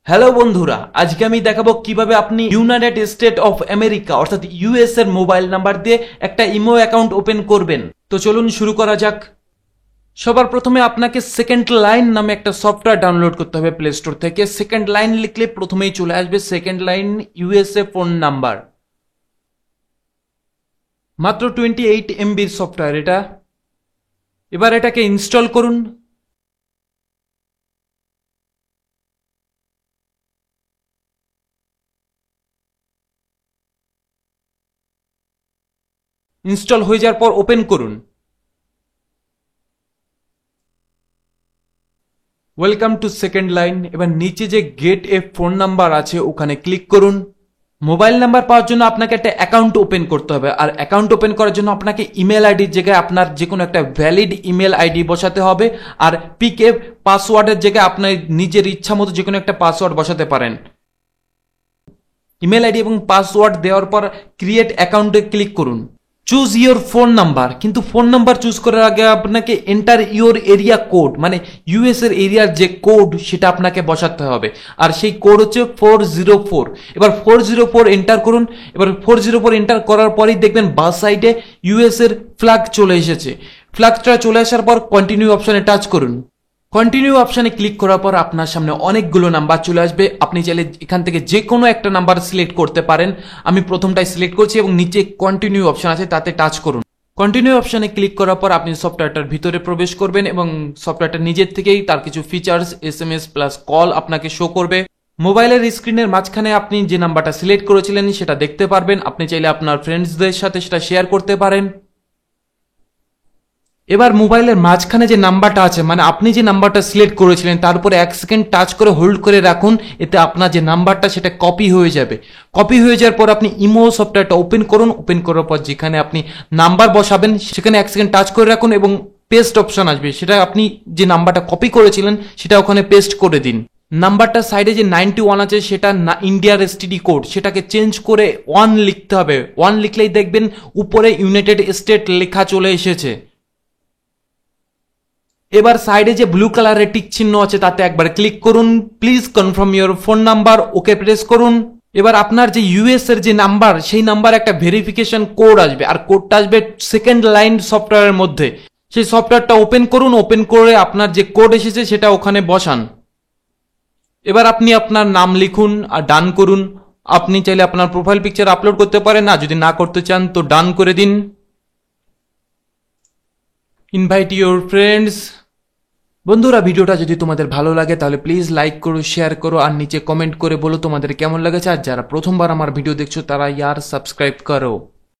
Hello বন্ধুরা, আজকে আমি দেখাবো কিভাবে আপনি ইউনাইটেড স্টেট অফ আমেরিকা অর্থাৎ ইউএস এর মোবাইল নাম্বার দিয়ে একটা ইমো অ্যাকাউন্ট ওপেন করবেন। তো চলুন শুরু করা যাক। সবার প্রথমে আপনাকে সেকেন্ড লাইন নামে একটা সফটওয়্যার ডাউনলোড করতে হবে প্লে স্টোর থেকে। সেকেন্ড লাইন লিখলে প্রথমেই চলে আসবে second line USA phone number. মাত্র 28 MBর সফটওয়্যার এটা। এবার এটাকে ইনস্টল করুন। ইনস্টল হয়ে যাওয়ার পর ওপেন করুন। Welcome to second line. এবার নিচে যে গেট এ ফোন নাম্বার আছে ওখানে ক্লিক করুন। মোবাইল নাম্বার পাওয়ার জন্য আপনাকে একটা অ্যাকাউন্ট ওপেন করতে হবে, আর অ্যাকাউন্ট ওপেন করার জন্য আপনাকে ইমেল আইডির জায়গায় আপনার যে কোনো একটা ভ্যালিড ইমেল আইডি বসাতে হবে, আর পিকে পাসওয়ার্ডের জায়গায় আপনার নিজের ইচ্ছা মতো যে কোনো একটা পাসওয়ার্ড বসাতে পারেন। ইমেল আইডি এবং পাসওয়ার্ড দেওয়ার পর ক্রিয়েট অ্যাকাউন্টে ক্লিক করুন। চুজ ইয়োর ফোন নাম্বার, কিন্তু ফোন নাম্বার চুজ করার আগে আপনাকে এন্টার ইয়োর এরিয়া কোড, মানে ইউএস এর এরিয়ার যে কোড সেটা আপনাকে বসাতে হবে, আর সেই কোড হচ্ছে 404। এবার 404 এন্টার করুন। এবার 404 এন্টার করার পরেই দেখবেন বাঁ সাইডে ইউএস এর ফ্ল্যাগ চলে এসেছে। ফ্ল্যাগটা চলে আসার পর কন্টিনিউ অপশনে টাচ করুন। কন্টিনিউ অপশনে ক্লিক করার পর আপনার সামনে অনেকগুলো নাম্বার চলে আসবে। আপনি চাইলে এখান থেকে যে কোনো একটা নাম্বার সিলেক্ট করতে পারেন। আমি প্রথমটাই সিলেক্ট করছি এবং নিচে কন্টিনিউ অপশন আছে তাতে টাচ করুন। কন্টিনিউ অপশনে ক্লিক করার পর আপনি সফটওয়্যারটার ভিতরে প্রবেশ করবেন এবং সফটওয়্যারটা নিজের থেকেই তার কিছু ফিচার্স SMS প্লাস কল আপনাকে শো করবে। মোবাইলের স্ক্রিনের মাঝখানে আপনি যে নাম্বারটা সিলেক্ট করেছিলেন সেটা দেখতে পারবেন। আপনি চাইলে আপনার ফ্রেন্ডসদের সাথে সেটা শেয়ার করতে পারেন। এবার মোবাইলের মাঝখানে যে নাম্বারটা আছে, মানে আপনি যে নাম্বারটা সিলেক্ট করেছিলেন তার উপরে 1 সেকেন্ড টাচ করে হোল্ড করে রাখুন। এতে আপনার যে নাম্বারটা সেটা কপি হয়ে যাবে। কপি হয়ে যাওয়ার পর আপনি ইমো সফটওয়্যারটা ওপেন করুন। ওপেন করার পর যেখানে আপনি নাম্বার বসাবেন সেখানে 1 সেকেন্ড টাচ করে রাখুন এবং পেস্ট অপশন আসবে, সেটা আপনি যে নাম্বারটা কপি করেছিলেন সেটা ওখানে পেস্ট করে দিন। নাম্বারটা সাইডে যে 91 আছে সেটা ইন্ডিয়ার এসটিডি কোড, সেটাকে চেঞ্জ করে 1 লিখতে হবে। 1 লিখলেই দেখবেন উপরে ইউনাইটেড স্টেট লেখা চলে এসেছে। এবার সাইডে যে ব্লু কালারের টিক চিহ্ন আছে তাতে একবার ক্লিক করুন। Please confirm your phone number, okay press করুন। এবার আপনার যে ইউএস এর যে নাম্বার সেই নাম্বার একটা ভেরিফিকেশন কোড আসবে, আর কোডটা আসবে সেকেন্ড লাইন সফটওয়্যারের মধ্যে। সেই সফটওয়্যারটা ওপেন করুন। ওপেন করে আপনার যে কোড এসেছে সেটা ওখানে বসান। এবার আপনি আপনার নাম লিখুন আর ডান করুন। আপনি চাইলে আপনার প্রোফাইল পিকচার আপলোড করতে পারেন, না যদি না করতে চান তো ডান করে দিন। Invite your friends. বন্ধুরা, ভিডিওটা যদি তোমাদের ভালো লাগে তাহলে প্লিজ লাইক করো, শেয়ার করো, আর নিচে কমেন্ট করে বলো তোমাদের কেমন লেগেছে। আর যারা প্রথমবার আমার ভিডিও দেখছো তারা সাবস্ক্রাইব করো।